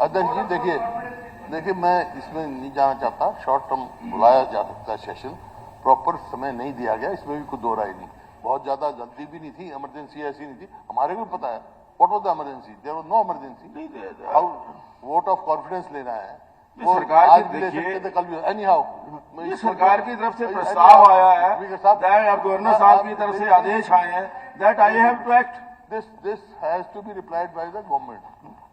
अध्यक्ष जी देखिए मैं इसमें नहीं जाना चाहता। शॉर्ट टर्म बुलाया जा सकता है सेशन, प्रॉपर समय नहीं दिया गया, इसमें भी कोई दो राय नहीं। बहुत ज्यादा जल्दी भी नहीं थी, इमरजेंसी ऐसी नहीं थी, हमारे को पता है what was the emergency. There was no emergency. How vote of confidence लेना है वो सरकार की देखिए, कल भी एनी हाउ सरकार की तरफ से प्रस्ताव आया है, गवर्नर साहब की तरफ से आदेश आए हैं that I have to act. This has to be replied by the government.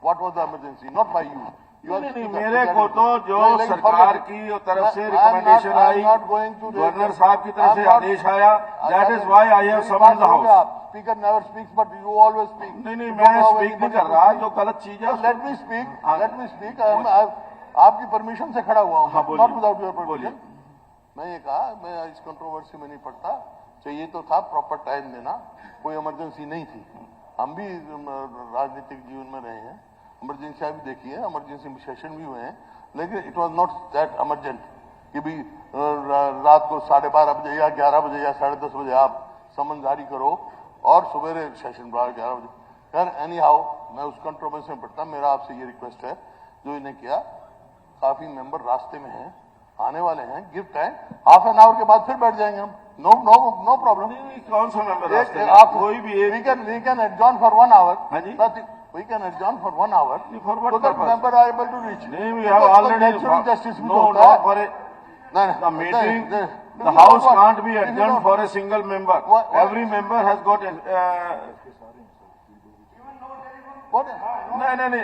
What was the emergency? Not by you. नहीं, मेरे को तो जो सरकार की तरफ से रिकमेंडेशन आई, गवर्नर साहब की तरफ से आदेश आया, that is why I have summoned the house. Speaker never speaks, but you always speak. नहीं, मैं स्पीक नहीं कर रहा, जो गलत चीज है। Let me speak. आपकी परमिशन से खड़ा हुआ हूँ, नॉट विदाउट योर परमिशन। मैं ये कहा, मैं इस कंट्रोवर्सी में नहीं पड़ता। चाहिए तो था प्रॉपर टाइम देना, कोई इमरजेंसी नहीं थी। हम भी राजनीतिक जीवन में रहे हैं, इमरजेंसी भी देखी है, इमरजेंसी सेशन भी हुए हैं, लेकिन it was not that emergent कि भी रात को 12:30 बजे या 11 बजे या 10:30 बजे आप समन जारी करो और सवेरे सेशन 11 बजे। खैर एनी हाउ, मैं उस कंट्रोवर्सी में पड़ता। मेरा आपसे ये रिक्वेस्ट है, जो इन्हें किया, काफी मेंबर रास्ते में हैं, आने वाले हैं, give time, half an hour के बाद फिर बैठ जाएंगे हम। No problem. कौन सा मेंबर? आप कोई भी we can adjourn for 1 hour. We can adjourn for 1 hour. For what so that member are able to reach. No, we have already justice. No, not for a the meeting. The house can't be adjourned for a single member. Every member has got a. What? No.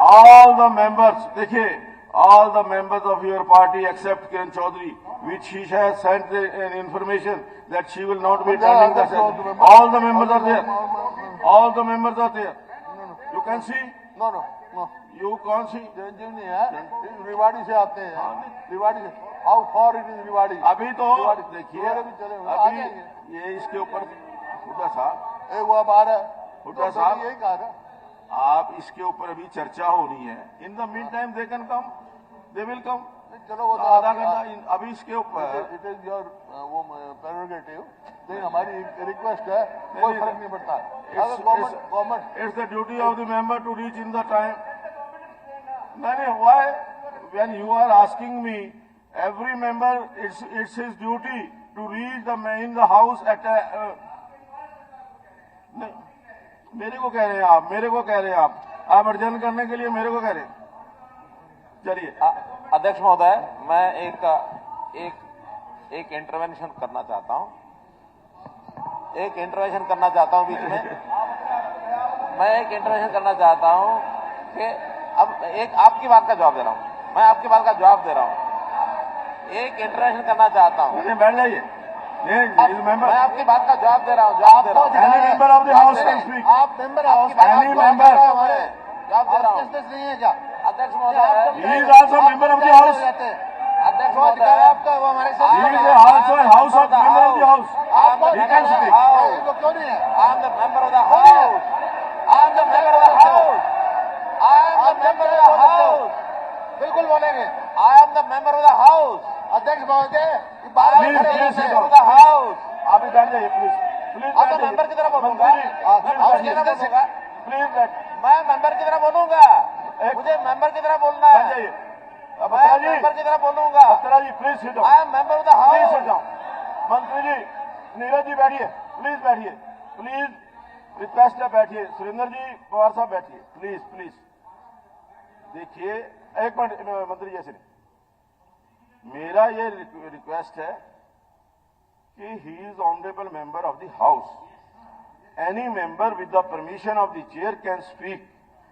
All the members. देखिए, all the members of your party except Kiran Chaudhary, which she has sent an information that she will not be attending the session. All the members are there. All the members are there. You can see? No. You can't see? चिरंजीव नहीं है, रिवाड़ी से आते हैं। रिवाड़ी से, how for it is Rewari? अभी तो देखिए, अभी ये इसके ऊपर हुड्डा साहब, वो अब आ रहा है, हुड्डा साहब यही कहा था, आप इसके ऊपर अभी चर्चा होनी है। In the mean time they can come, they will come. चलो वो तो आधा घंटा अभी इसके ऊपर, इट इज योर वो प्रेरोगेटिव, लेकिन हमारी रिक्वेस्ट है, कोई फर्क नहीं पड़ता। Government it's the duty of the member to reach in the time. नहीं, why when you are asking me, every member it's his duty to reach the in the house at मेरे को कह रहे हैं आप अर्जन करने के लिए मेरे को कह रहे हैं। चलिए अध्यक्ष महोदय, मैं एक इंटरवेंशन करना चाहता हूं, बीच में। मैं एक इंटरवेंशन करना चाहता हूं कि अब एक आपकी बात का जवाब दे रहा हूं, मैं आपकी बात का जवाब दे रहा हूं, एक इंटरवेंशन करना चाहता हूं। बैठ जाइए, मैं आपकी बात का जवाब दे रहा हूं। Any member of the house can speak. आप मेंबर हाउस, एनी मेंबर जवाब दे रहा हूं। नहीं है क्या अध्यक्ष महोदय? He is also member of the house. अध्यक्ष महोदय, आपका वो हमारे साथ he is also house of member of the house. He can speak. वो क्यों नहीं है? I am the member of the house. I am the member of the house. I am the member of the house. बिल्कुल बोलेंगे। I am the member of the house. अध्यक्ष महोदय, Please, member of the house. आप भी बैठ जाइए please. आप तो मेंबर की तरह बोलूंगा, प्लीज मैं मेंबर की तरह बोलूंगा, मुझे मेंबर की तरह बोलना बैठ है, जाइए। मैं मेंबर की तरह बोलूंगा। जी please sit I am member of the please sit house. Down. मंत्री जी, नीरज जी बैठिए, प्लीज बैठिए, प्लीज रिक्वेस्ट है, बैठिए। सुरेंद्र जी, पवार साहब बैठिए, प्लीज। देखिए, एक मिनट मंत्री जी, ऐसे मेरा ये रिक्वेस्ट है कि he is honourable member of the house. Any member with the permission of the chair can speak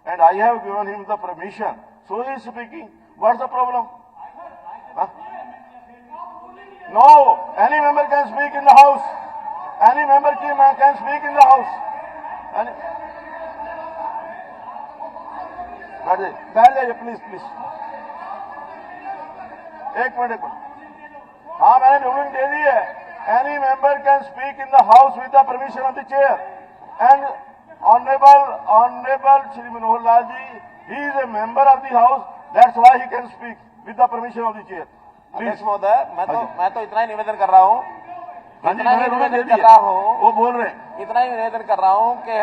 and I have given him the permission, so he is speaking. What's the problem? No, any member can speak in the house. Any member can speak in the house. बैठ जाइए please. एक minute. हाँ, मैंने ruling दे दी है। Any member can speak in the house with the permission of the chair and honourable Shri Manohar Lal ji, he is a member of the house, that's why he can speak with the permission of the chair. अध्यक्ष महोदय, मैं तो इतना ही निवेदन कर रहा हूं, इतना ही निवेदन कर रहा हूं, वो बोल रहे हैं, इतना ही निवेदन कर रहा हूं कि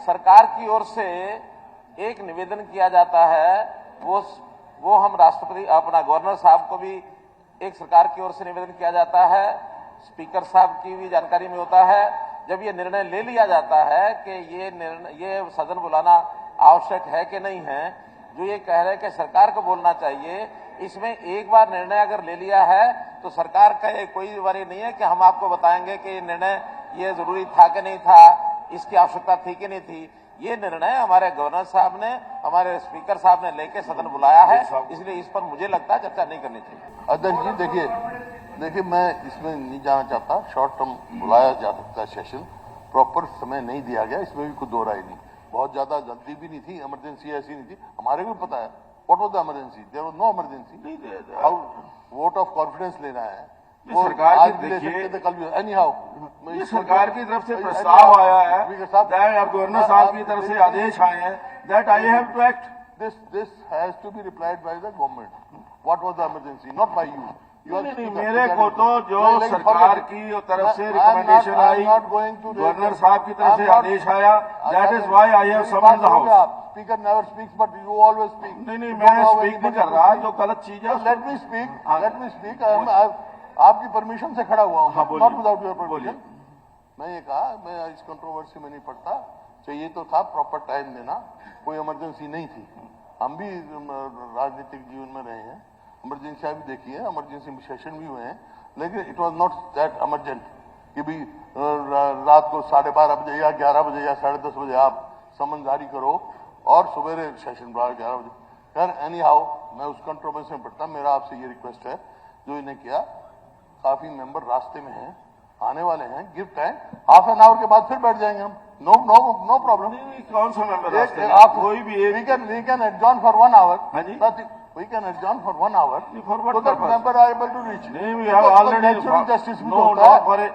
सरकार की ओर से एक निवेदन किया जाता है वो हम राष्ट्रपति अपना गवर्नर साहब को भी एक सरकार की ओर से निवेदन किया जाता है, स्पीकर साहब की भी जानकारी में होता है। जब ये निर्णय ले लिया जाता है कि ये सदन बुलाना आवश्यक है कि नहीं है, जो ये कह रहे हैं कि सरकार को बोलना चाहिए, इसमें एक बार निर्णय अगर ले लिया है तो सरकार का कोई बारी नहीं है कि हम आपको बताएंगे कि निर्णय ये जरूरी था कि नहीं था, इसकी आवश्यकता थी कि नहीं थी। ये निर्णय हमारे गवर्नर साहब ने, हमारे स्पीकर साहब ने लेके सदन बुलाया है, इसलिए इस पर मुझे लगता है चर्चा नहीं करनी चाहिए। अध्यक्ष जी देखिए मैं इसमें नहीं जाना चाहता। शॉर्ट टर्म बुलाया जा सकता है सेशन, प्रॉपर समय नहीं दिया गया, इसमें भी कोई दो राय नहीं। बहुत ज्यादा जल्दी भी नहीं थी, इमरजेंसी ऐसी नहीं थी, हमारे भी पता है what was the emergency, there was no emergency. How vote of confidence लेना है वो सरकार आज की भी ले देखिए, सकते थे, कल भी। एनी हाउ ये सरकार की तरफ से प्रस्ताव आया है, दैट गवर्नर साहब की तरफ से आदेश आए हैं, that I have to act. This has to be replied by the government. What was the emergency? Not by you. नहीं, मेरे को तो जो सरकार की तरफ से रिकमेंडेशन आई, गवर्नर साहब की तरफ से आदेश आया, that is why I have summoned the house. Speaker never speaks, but you always speak. नहीं, मैं स्पीक नहीं कर रहा, जो गलत चीज है। Let me speak. आपकी परमिशन से खड़ा हुआ हूँ, not without your permission. मैं ये कहा, मैं इस कंट्रोवर्सी में नहीं पड़ता। चाहिए तो था प्रॉपर टाइम देना, कोई इमरजेंसी नहीं थी। हम भी राजनीतिक जीवन में रहे हैं, इमरजेंसी भी देखी है, इमरजेंसी सेशन भी हुए हैं, लेकिन it was not that emergent कि भी रात को 12:30 बजे या 11 बजे या 10:30 बजे आप समन जारी करो और सवेरे सेशन 11 बजे। खैर एनी हाउ मैं उस कंट्रोवर्सी में पड़ता। मेरा आपसे ये रिक्वेस्ट है, जो इन्हें किया, काफी मेंबर रास्ते में हैं, आने वाले हैं, give time, half an hour के बाद फिर बैठ जाएंगे हम। No problem. कौन सा मेंबर आप कोई भी we can adjourn for 1 hour। हाँ जी, we can adjourn for 1 hour for what so that purpose? member are able to reach. नहीं, we have already natural justice भी no, होता not है। for a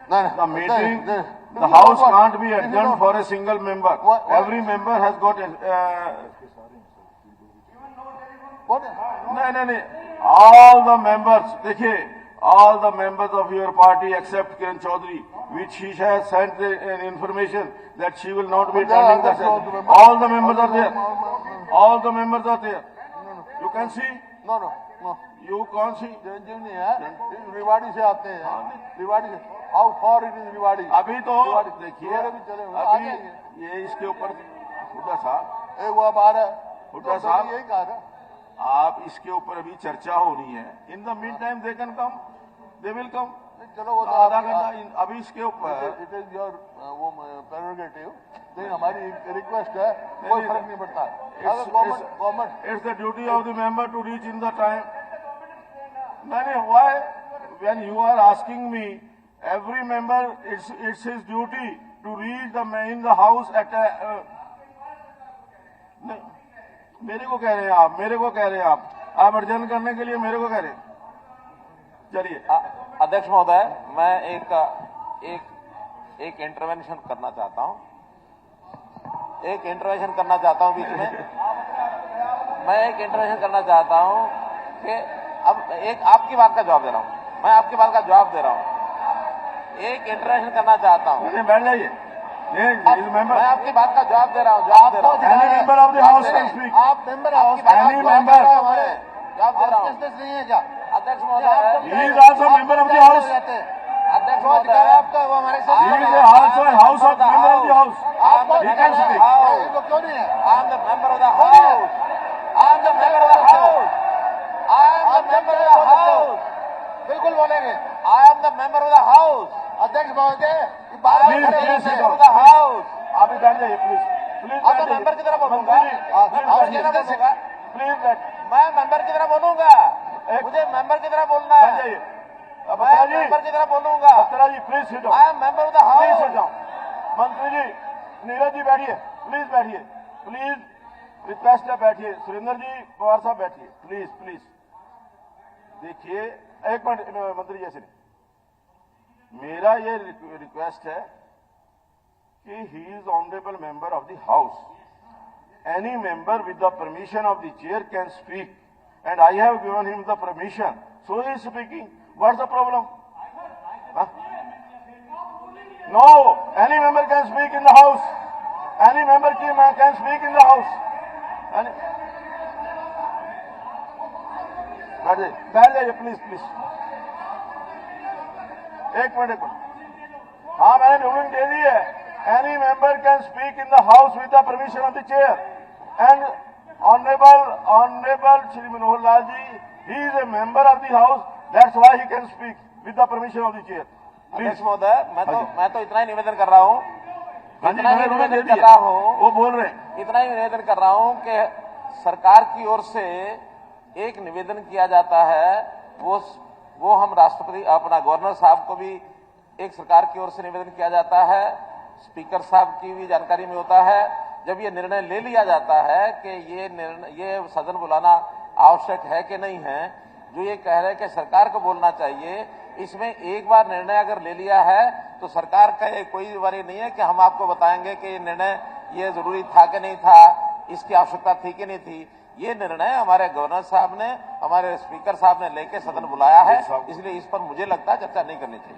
No, the meeting, the the house can't be adjourned for a single member. What? Every member has got What? नहीं, all the members, देखिए, all the members of your party except Kiran Chaudhary, which she has sent an information that she will not be attending the session. All the members are there. All the members are there. You can see. No. You can't see. चिरंजीव नहीं है, रिवाड़ी से आते हैं। रिवाड़ी से how for it is Rewari. अभी तो देखिए, अभी ये इसके ऊपर हुड्डा साहब, वो अब आ रहा है, हुड्डा साहब यही कहा था, आप इसके ऊपर अभी चर्चा होनी है। In the mean time they can come, they will come. चलो वो आधा घंटा अभी इसके ऊपर, इट इज योर वो प्रेरोगेटिव, लेकिन हमारी रिक्वेस्ट है, कोई फर्क नहीं पड़ता। Government it's the duty of the member to reach in the time. नहीं, why when you are asking me, every member it's his duty to reach the in the house at मेरे को कह रहे हैं आप, मेरे को कह रहे हैं आप अर्जन करने के लिए मेरे को कह रहे हैं। चलिए अध्यक्ष महोदय, मैं एक इंटरवेंशन करना चाहता हूं, बीच में। मैं एक इंटरवेंशन करना चाहता हूं कि अब एक आपकी बात का जवाब दे रहा हूं, मैं आपकी बात का जवाब दे रहा हूं। एक इंटरवेंशन करना चाहता हूं। बैठ जाइए, मैं आपकी बात का जवाब दे रहा हूं। Any member of the house can speak. आप मेंबर हाउस, एनी मेंबर जवाब दे रहा हूं। नहीं है क्या? अध्यक्ष महोदय, he is also member of the house. अध्यक्ष महोदय, आपका वो हमारे साथ he is also house of member of the house. he can speak. क्यों नहीं है? I am the member of the house. I am the member of the house. I am the member of the house. बिल्कुल बोलेंगे। I am the member of the house. अध्यक्ष महोदय, I am the member of the house. आप भी बैठ जाइए please. आप तो मेंबर की तरह बोलूंगा। प्लीज बैठ। मैं मेंबर की तरह बोलूंगा। मुझे मेंबर की तरह बोलना है। बैठ जाइए। मैं मेंबर की तरह बोलूंगा। Batra ji please sit down. I am member of the please house. Sit down. मंत्री जी, नीरज जी बैठिए, प्लीज बैठिए, प्लीज रिक्वेस्ट है, बैठिए। सुरेंद्र जी, पवार साहब बैठिए, प्लीज। देखिए, एक मिनट मंत्री जी से मेरा ये रिक्वेस्ट है कि he is honourable member of the house. Any member with the permission of the chair can speak and I have given him the permission, so he is speaking. What's the problem? No, any member can speak in the house. Any member can speak in the house. बैठ जाइए please please. एक minute हाँ मैंने ruling दे दी है। Any member can speak in the house with the permission of the chair and honourable Shri Manohar Lal ji he is a member of the house that's why he can speak with the permission of the chair. अध्यक्ष महोदय मैं तो इतना ही निवेदन कर रहा हूँ वो बोल रहे हैं इतना ही निवेदन कर रहा हूँ कि सरकार की ओर से एक निवेदन किया जाता है, वो हम राष्ट्रपति अपना गवर्नर साहब को भी एक सरकार की ओर से निवेदन किया जाता है, स्पीकर साहब की भी जानकारी में होता है। जब ये निर्णय ले लिया जाता है कि ये सदन बुलाना आवश्यक है कि नहीं है, जो ये कह रहे हैं कि सरकार को बोलना चाहिए, इसमें एक बार निर्णय अगर ले लिया है तो सरकार का कोई बारी नहीं है कि हम आपको बताएंगे कि ये निर्णय ये जरूरी था कि नहीं था, इसकी आवश्यकता थी कि नहीं थी। ये निर्णय हमारे गवर्नर साहब ने, हमारे स्पीकर साहब ने लेके सदन बुलाया है, इसलिए इस पर मुझे लगता है चर्चा नहीं करनी चाहिए।